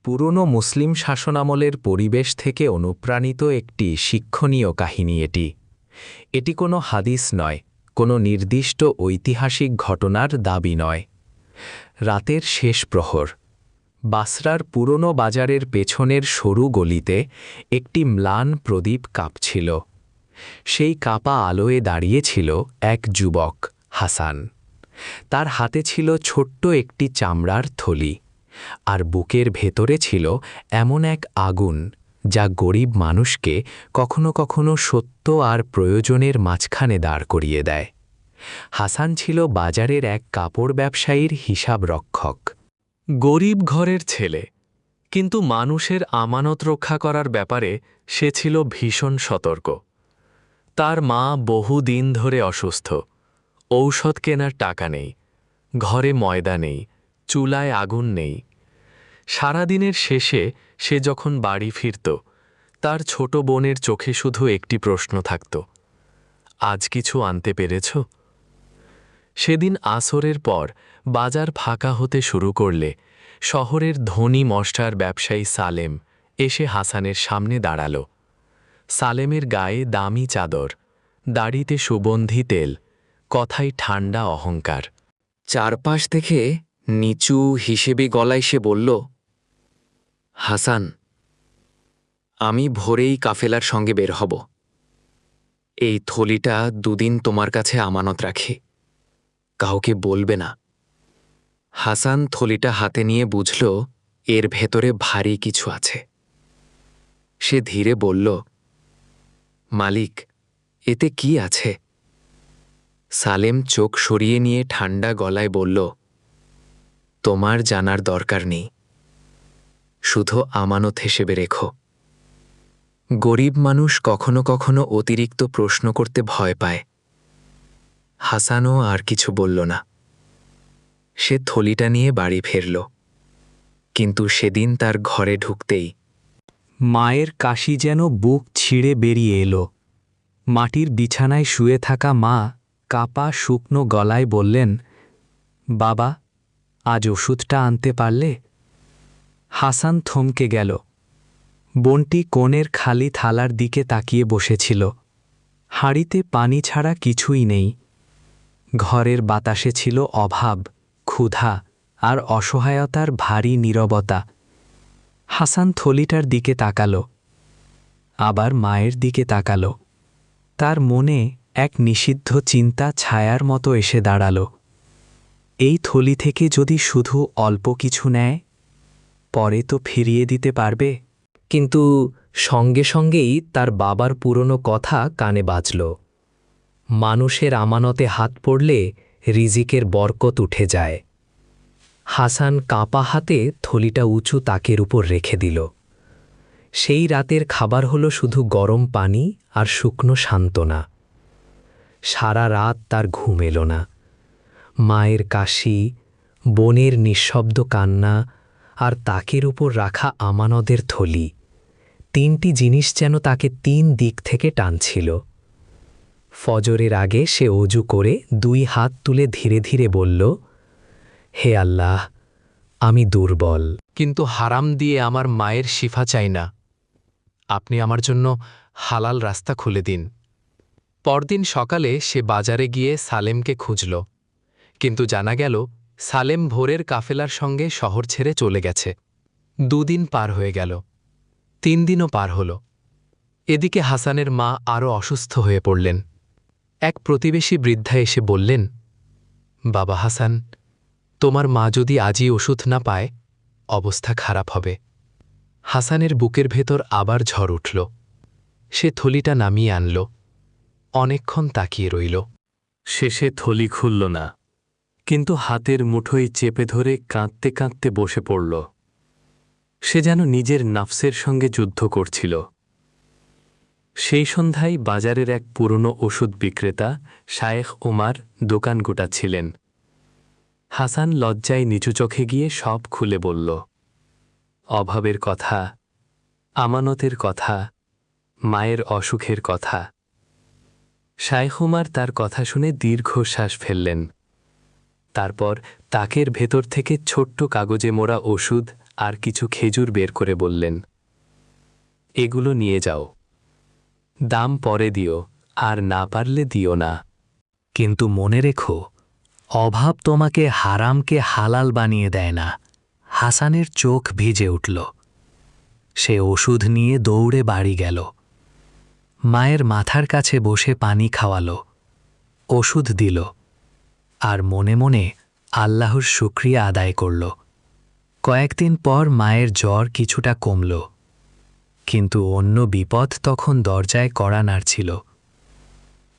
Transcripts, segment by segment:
পুরনো মুসলিম শাসনামলের পরিবেশ থেকে অনুপ্রাণিত একটি শিক্ষণীয় কাহিনী এটি। এটি কোনো হাদিস নয়, কোনো নির্দিষ্ট ঐতিহাসিক ঘটনার দাবি নয়। রাতের শেষ প্রহর, বাসরার পুরনো বাজারের পেছনের সরু গলিতে একটি ম্লান প্রদীপ কাঁপছিল। সেই কাপা আলোয় দাঁড়িয়েছিল এক যুবক, হাসান। তার হাতে ছিল ছোট্ট একটি চামড়ার থলি, আর বুকের ভেতরে ছিল এমন এক আগুন যা গরিব মানুষকে কখনো কখনো সত্য আর প্রয়োজনের মাঝখানে দাঁড় করিয়ে দেয়। হাসান ছিল বাজারের এক কাপড় ব্যবসায়ীর হিসাব রক্ষক। গরিব ঘরের ছেলে, কিন্তু মানুষের আমানত রক্ষা করার ব্যাপারে সে ছিল ভীষণ সতর্ক। তার মা বহুদিন ধরে অসুস্থ, ঔষধ কেনার টাকা নেই, ঘরে ময়দা নেই, চুলায় আগুন নেই। সারাদিনের শেষে সে যখন বাড়ি ফিরত, তার ছোট বোনের চোখে শুধু একটি প্রশ্ন থাকত, আজ কিছু আনতে পেরেছ? সেদিন আসরের পর বাজার ফাঁকা হতে শুরু করলে শহরের ধনী মশলার ব্যবসায়ী সালেম এসে হাসানের সামনে দাঁড়াল। সালেমের গায়ে দামি চাদর, দাড়িতে সুগন্ধি তেল, কথায় ঠান্ডা অহংকার। চারপাশ থেকে নিচু হিসেবে গলায় সে বলল, হাসান, আমি ভোরেই কাফেলার সঙ্গে বের হব। এই থলিটা দুদিন তোমার কাছে আমানত রাখি, কাউকে বলবে না। হাসান থলিটা হাতে নিয়ে বুঝল এর ভেতরে ভারী কিছু আছে। সে ধীরে বলল, মালিক, এতে কি আছে? সালেম চোখ সরিয়ে নিয়ে ঠান্ডা গলায় বলল, তোমার জানার দরকার নেই, শুধু আমানত হিসেবে রেখো। গরিব মানুষ কখনো কখনো অতিরিক্ত প্রশ্ন করতে ভয় পায়। হাসানও আর কিছু বলল না। সে থলিটা নিয়ে বাড়ি ফিরল, কিন্তু সেদিন তার ঘরে ঢুকতেই মায়ের কাশি যেন বুক ছিঁড়ে বেরিয়ে এলো। মাটির বিছানায় শুয়ে থাকা মা কাপা শুকনো গলায় বললেন, বাবা, আজ ওষুধটা আনতে পারলে? হাসান থমকে গেল। বোনটি কোণের খালি থালার দিকে তাকিয়ে বসেছিল। হাঁড়িতে পানি ছাড়া কিছুই নেই। ঘরের বাতাসে ছিল অভাব, ক্ষুধা আর অসহায়তার ভারী নীরবতা। হাসান থলিটার দিকে তাকাল, আবার মায়ের দিকে তাকাল। তার মনে এক নিষিদ্ধ চিন্তা ছায়ার মতো এসে দাঁড়াল। এই থলি থেকে যদি শুধু অল্প কিছু নেয়, পরে তো ফিরিয়ে দিতে পারবে। কিন্তু সঙ্গে সঙ্গেই তার বাবার পুরনো কথা কানে বাজল, মানুষের আমানতে হাত পড়লে রিজিকের বরকত উঠে যায়। হাসান কাঁপা হাতে থলিটা উঁচু তাকের উপর রেখে দিল। সেই রাতের খাবার হলো শুধু গরম পানি আর শুকনো সান্ত্বনা। সারা রাত তার ঘুম এলো না। মায়ের কাশি, বোনের নিঃশব্দ কান্না আর তাকের উপর রাখা আমানতের থলি, তিনটি জিনিস যেন তাকে তিন দিক থেকে টানছিল। ফজরের আগে সে অজু করে দুই হাত তুলে ধীরে ধীরে বলল, হে আল্লাহ, আমি দুর্বল, কিন্তু হারাম দিয়ে আমার মায়ের শিফা চাই না। আপনি আমার জন্য হালাল রাস্তা খুলে দিন। পরদিন সকালে সে বাজারে গিয়ে সালেমকে খুঁজল, কিন্তু জানা গেল সালেম ভোরের কাফেলার সঙ্গে শহর ছেড়ে চলে গেছে। 2 দিন পার হয়ে গেল, 3 দিনও পার হল। এদিকে হাসানের মা আরও অসুস্থ হয়ে পড়লেন। এক প্রতিবেশী বৃদ্ধা এসে বললেন, বাবা হাসান, তোমার মা যদি আজই ওষুধ না পায়, অবস্থা খারাপ হবে। হাসানের বুকের ভেতর আবার ঝড় উঠল। সে থলিটা নামিয়ে আনল, অনেকক্ষণ তাকিয়ে রইল। শেষে থলি খুলল না, কিন্তু হাতের মুঠোয় চেপে ধরে কাঁদতে কাঁদতে বসে পড়ল। সে যেন নিজের নাফসের সঙ্গে যুদ্ধ করছিল। সেই সন্ধ্যায় বাজারের এক পুরনো ওষুধ বিক্রেতা শায়েখ ওমার দোকান গোটাচ্ছিলেন। হাসান লজ্জায় নিচু চোখে গিয়ে সব খুলে বলল, অভাবের কথা, আমানতের কথা, মায়ের অসুখের কথা। শায়েখ ওমার তার কথা শুনে দীর্ঘশ্বাস ফেললেন। তারপর তাকের ভেতর থেকে ছোট্ট কাগজে মোড়া ওষুধ আর কিছু খেজুর বের করে বললেন, এগুলো নিয়ে যাও। দাম পরে দিও, আর না পারলে দিও না। কিন্তু মনে রেখো, অভাব তোমাকে হারামকে হালাল বানিয়ে দেয় না। হাসানের চোখ ভিজে উঠল। সে ওষুধ নিয়ে দৌড়ে বাড়ি গেল। মায়ের মাথার কাছে বসে পানি খাওয়ালো, ওষুধ দিল, আর মনে মনে আল্লাহর শুকরিয়া আদায় করল। কয়েকদিন পর মায়ের জ্বর কিছুটা কমল, কিন্তু অন্য বিপদ তখন দরজায় কড়া নাড়ছিল।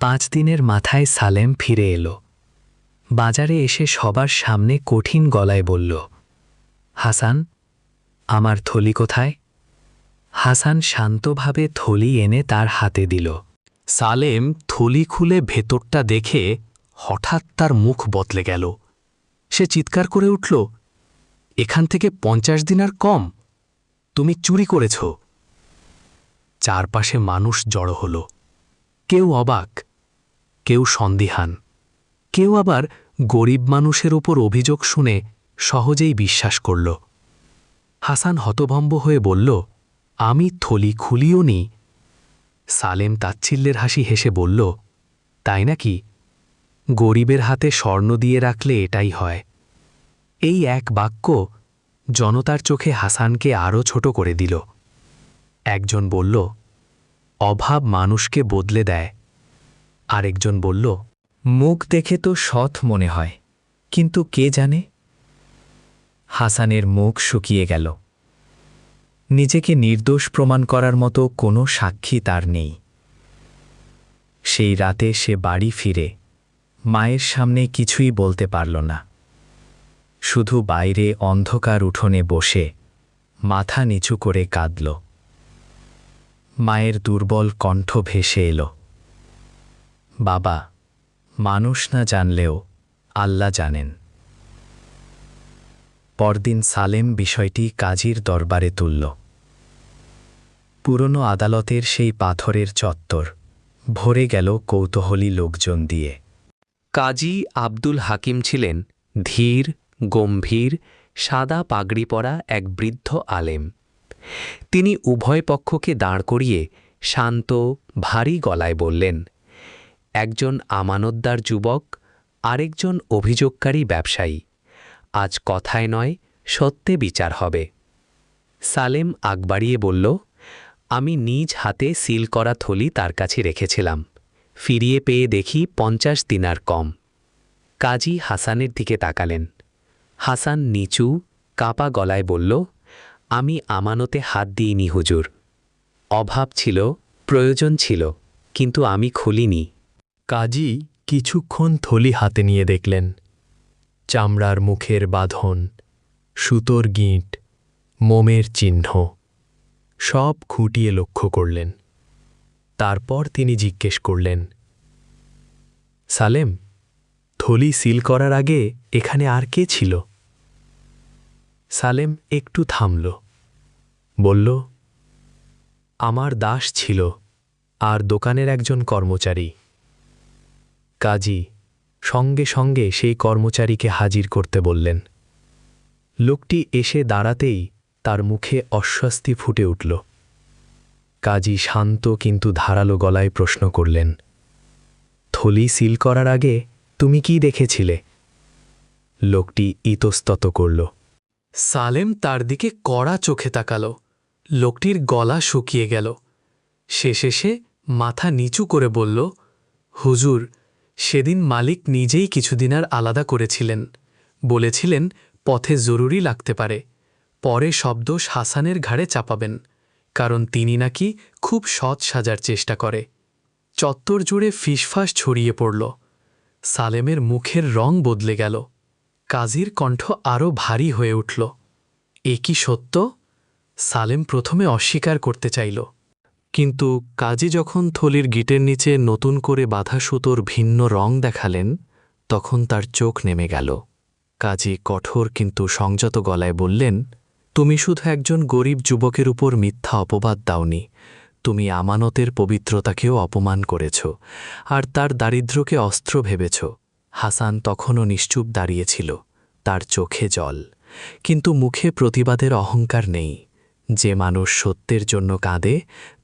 5 দিনের মাথায় সালেম ফিরে এলো। বাজারে এসে সবার সামনে কঠিন গলায় বলল, হাসান, আমার থলি কোথায়? হাসান শান্তভাবে থলি এনে তার হাতে দিল। সালেম থলি খুলে ভেতরটা দেখে হঠাৎ তার মুখ বদলে গেল। সে চিৎকার করে উঠল, এখান থেকে 50 দিনার কম? তুমি চুরি করেছ। চারপাশে মানুষ জড়ো হল। কেউ অবাক, কেউ সন্দিহান, কেউ আবার গরিব মানুষের ওপর অভিযোগ শুনে সহজেই বিশ্বাস করল। হাসান হতভম্ব হয়ে বলল, আমি থলি খুলিও নি। সালেম তাচ্ছিল্যের হাসি হেসে বলল, তাই নাকি? গরিবের হাতে স্বর্ণ দিয়ে রাখলে এটাই হয়। এই এক বাক্য জনতার চোখে হাসানকে আরও ছোট করে দিল। একজন বলল, অভাব মানুষকে বদলে দেয়। আরেকজন বলল, মুখ দেখে তো সৎ মনে হয়, কিন্তু কে জানে। হাসানের মুখ শুকিয়ে গেল। নিজেকে নির্দোষ প্রমাণ করার মতো কোনো সাক্ষী তার নেই। সেই রাতে সে বাড়ি ফিরে মায়ের সামনে কিছুই বলতে পারল না। শুধু বাইরে অন্ধকার উঠোনে বসে মাথা নিচু করে কাঁদল। মায়ের দুর্বল কণ্ঠ ভেসে এলো, বাবা, মানুষ না জানলেও আল্লাহ জানেন। পরদিন সালেম বিষয়টি কাজীর দরবারে তুলল। পুরনো আদালতের সেই পাথরের চত্বর ভরে গেল কৌতূহলী লোকজন দিয়ে। কাজী আব্দুল হাকিম ছিলেন ধীর, গম্ভীর, সাদা পাগড়ি পরা এক বৃদ্ধ আলেম। তিনি উভয় পক্ষকে দাঁড় করিয়ে শান্ত, ভারী গলায় বললেন, একজন আমানতদার যুবক, আরেকজন অভিযোগকারী ব্যবসায়ী। আজ কথায় নয়, সত্যে বিচার হবে। সালেম আগ বাড়িয়ে বলল, আমি নিজ হাতে সিল করা থলি তার কাছে রেখেছিলাম। ফিরিয়ে পেয়ে দেখি 50 দিনার কম। কাজী হাসানের দিকে তাকালেন। হাসান নিচু, কাঁপা গলায় বলল, আমি আমানতে হাত দিইনি হুজুর। অভাব ছিল, প্রয়োজন ছিল, কিন্তু আমি খুলিনি। কাজী কিছুক্ষণ থলি হাতে নিয়ে দেখলেন। চামড়ার মুখের বাঁধন, সুতোর গিঁট, মোমের চিহ্ন সব খুঁটিয়ে লক্ষ্য করলেন। তারপর তিনি জিজ্ঞেস করলেন, সালেম, থলি সিল করার আগে এখানে আর কে ছিল? সালেম একটু থামল, বলল, আমার দাস ছিল আর দোকানের একজন কর্মচারী। কাজী সঙ্গে সঙ্গে সেই কর্মচারীকে হাজির করতে বললেন। লোকটি এসে দাঁড়াতেই তার মুখে অস্বস্তি ফুটে উঠল। কাজী শান্ত কিন্তু ধারালো গলায় প্রশ্ন করলেন, থলি সিল করার আগে তুমি কি দেখেছিলে? লোকটি ইতস্তত করল। সালেম তার দিকে কড়া চোখে তাকাল। লোকটির গলা শুকিয়ে গেল। শেষে সে মাথা নিচু করে বলল, হুজুর, সেদিন মালিক নিজেই কিছুদিন আর আলাদা করেছিলেন। বলেছিলেন পথে জরুরি লাগতে পারে। পরে সব দোষ হাসানের ঘাড়ে চাপাবেন, কারণ তিনি নাকি খুব সৎ সাজার চেষ্টা করে। চত্বর জুড়ে ফিসফাস ছড়িয়ে পড়ল। সালেমের মুখের রং বদলে গেল। কাজীর কণ্ঠ আরও ভারী হয়ে উঠল। এ কি সত্য? সালেম প্রথমে অস্বীকার করতে চাইল, কিন্তু কাজী যখন থলির গিটের নিচে নতুন করে বাঁধা সুতোর ভিন্ন রং দেখালেন, তখন তার চোখ নেমে গেল। কাজী কঠোর কিন্তু সংযত গলায় বললেন, তুমি শুধু একজন গরিব যুবকের উপর মিথ্যা অপবাদ দাওনি, তুমি আমানতের পবিত্রতাকেও অপমান করেছ, আর তার দারিদ্র্যকে অস্ত্র ভেবেছ। হাসান তখনও নিশ্চুপ দাঁড়িয়েছিল, তার চোখে জল। কিন্তু মুখে প্রতিবাদের অহংকার নেই। যে মানুষ সত্যের জন্য কাঁদে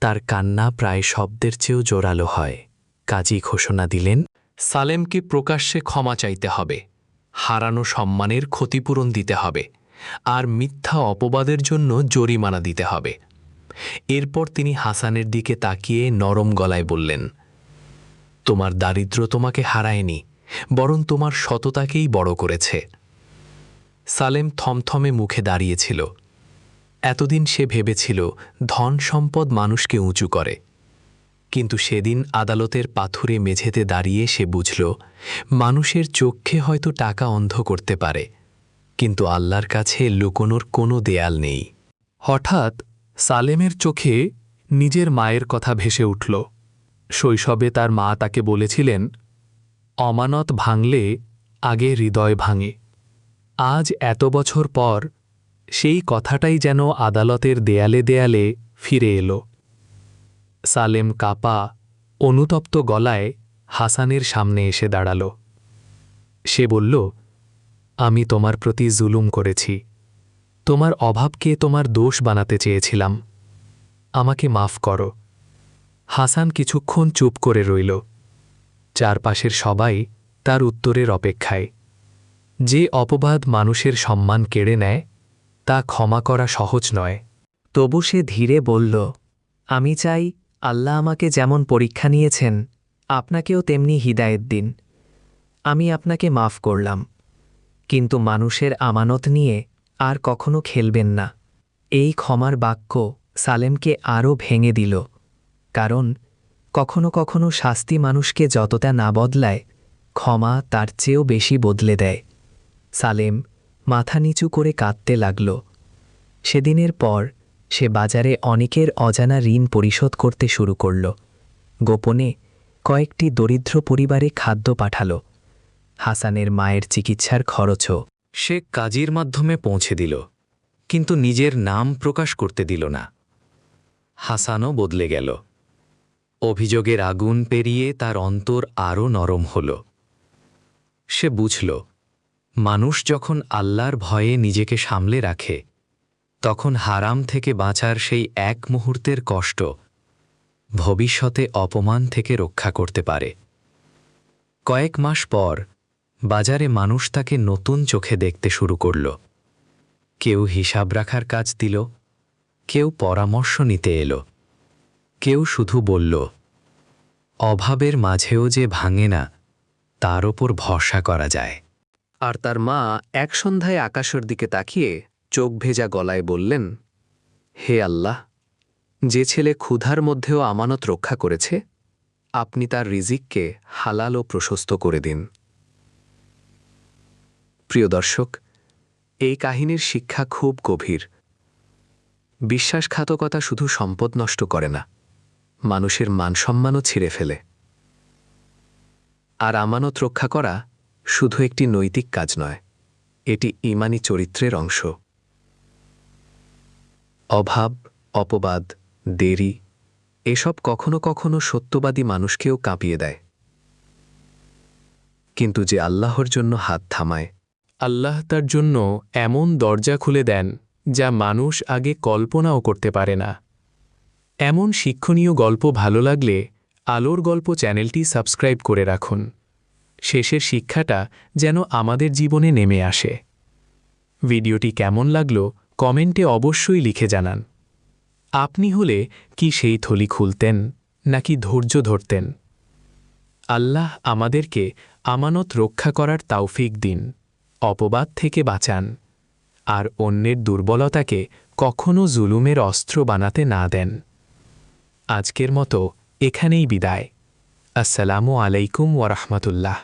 তার কান্না প্রায় শব্দের চেয়েও জোরালো হয়। কাজী ঘোষণা দিলেন, সালেমকে প্রকাশ্যে ক্ষমা চাইতে হবে, হারানো সম্মানের ক্ষতিপূরণ দিতে হবে, আর মিথ্যা অপবাদের জন্য জরিমানা দিতে হবে। এরপর তিনি হাসানের দিকে তাকিয়ে নরম গলায় বললেন, তোমার দারিদ্র্য তোমাকে হারায়নি, বরং তোমার সততাকেই বড় করেছে। সালেম থমথমে মুখে দাঁড়িয়েছিল। এতদিন সে ভেবেছিল ধন সম্পদ মানুষকে উঁচু করে, কিন্তু সেদিন আদালতের পাথুরে মেঝেতে দাঁড়িয়ে সে বুঝল, মানুষের চোখে হয়তো টাকা অন্ধ করতে পারে, কিন্তু আল্লাহর কাছে লুকোনোর কোনো দেয়াল নেই। হঠাৎ সালেমের চোখে নিজের মায়ের কথা ভেসে উঠল। শৈশবে তার মা তাকে বলেছিলেন, অমানত ভাঙলে আগে হৃদয় ভাঙে। আজ এত বছর পর সেই কথাটাই যেন আদালতের দেয়ালে দেয়ালে ফিরে এলো। সালেম কাপা অনুতপ্ত গলায় হাসানের সামনে এসে দাঁড়াল। সে বলল, আমি তোমার প্রতি জুলুম করেছি, তোমার অভাবকে তোমার দোষ বানাতে চেয়েছিলাম, আমাকে মাফ করো। হাসান কিছুক্ষণ চুপ করে রইল। চারপাশের সবাই তার উত্তরের অপেক্ষায়। যে অপবাদ মানুষের সম্মান কেড়ে নেয় তা ক্ষমা করা সহজ নয়। তবু সে ধীরে বলল, আমি চাই আল্লাহ আমাকে যেমন পরীক্ষা নিয়েছেন আপনাকেও তেমনি হিদায়েত দিন। আমি আপনাকে মাফ করলাম, কিন্তু মানুষের আমানত নিয়ে আর কখনো খেলবেন না। এই ক্ষমার বাক্য সালেমকে আরও ভেঙে দিল, কারণ কখনো কখনো শাস্তি মানুষকে যতটা না বদলায়, ক্ষমা তার চেয়েও বেশি বদলে দেয়। সালেম মাথা নিচু করে কাঁদতে লাগল। সেদিনের পর সে বাজারে অনেকের অজানা ঋণ পরিশোধ করতে শুরু করল। গোপনে কয়েকটি দরিদ্র পরিবারে খাদ্য পাঠাল। হাসানের মায়ের চিকিৎসার খরচও সে কাজীর মাধ্যমে পৌঁছে দিল, কিন্তু নিজের নাম প্রকাশ করতে দিল না। হাসানও বদলে গেল। অভিযোগের আগুন পেরিয়ে তার অন্তর আরও নরম হল। সে বুঝল, মানুষ যখন আল্লাহর ভয়ে নিজেকে সামলে রাখে, তখন হারাম থেকে বাঁচার সেই এক মুহূর্তের কষ্ট ভবিষ্যতে অপমান থেকে রক্ষা করতে পারে। কয়েক মাস পর বাজারে মানুষ তাকে নতুন চোখে দেখতে শুরু করল। কেউ হিসাব রাখার কাজ দিল, কেউ পরামর্শ নিতে এলো, কেউ শুধু বলল, অভাবের মাঝেও যে ভাঙে না তার ওপর ভরসা করা যায়। আর তার মা এক সন্ধ্যায় আকাশের দিকে তাকিয়ে চোখ ভেজা গলায় বললেন, হে আল্লাহ, যে ছেলে ক্ষুধার মধ্যেও আমানত রক্ষা করেছে, আপনি তার রিজিককে হালাল ও প্রশস্ত করে দিন। প্রিয় দর্শক, এই কাহিনীর শিক্ষা খুব গভীর। বিশ্বাসঘাতকতা শুধু সম্পদ নষ্ট করে না, মানুষের মানসম্মানও ছিঁড়ে ফেলে। আর আমানত রক্ষা করা শুধু একটি নৈতিক কাজ নয়, এটি ঈমানি চরিত্রের অংশ। অভাব, অপবাদ, দেরি এসব কখনো কখনো সত্যবাদী মানুষকেও কাঁপিয়ে দেয়, কিন্তু যে আল্লাহর জন্য হাত থামায়, আল্লাহ তার জন্য এমন দরজা খুলে দেন যা মানুষ আগে কল্পনাও করতে পারে না। এমন শিক্ষণীয় গল্প ভালো লাগলে আলোর গল্প চ্যানেলটি সাবস্ক্রাইব করে রাখুন। শেষের শিক্ষাটা যেন আমাদের জীবনে নেমে আসে। ভিডিওটি কেমন লাগলো কমেন্টে অবশ্যই লিখে জানান। আপনি হলে কি সেই থলি খুলতেন নাকি ধৈর্য ধরতেন? আল্লাহ আমাদেরকে আমানত রক্ষা করার তৌফিক দিন, অপবাদ থেকে বাঁচান, আর অন্যের দুর্বলতাকে কখনো জুলুমের অস্ত্র বানাতে না দেন। আজকের মতো এখানেই বিদায়। আসসালামু আলাইকুম ওয়া রাহমাতুল্লাহ।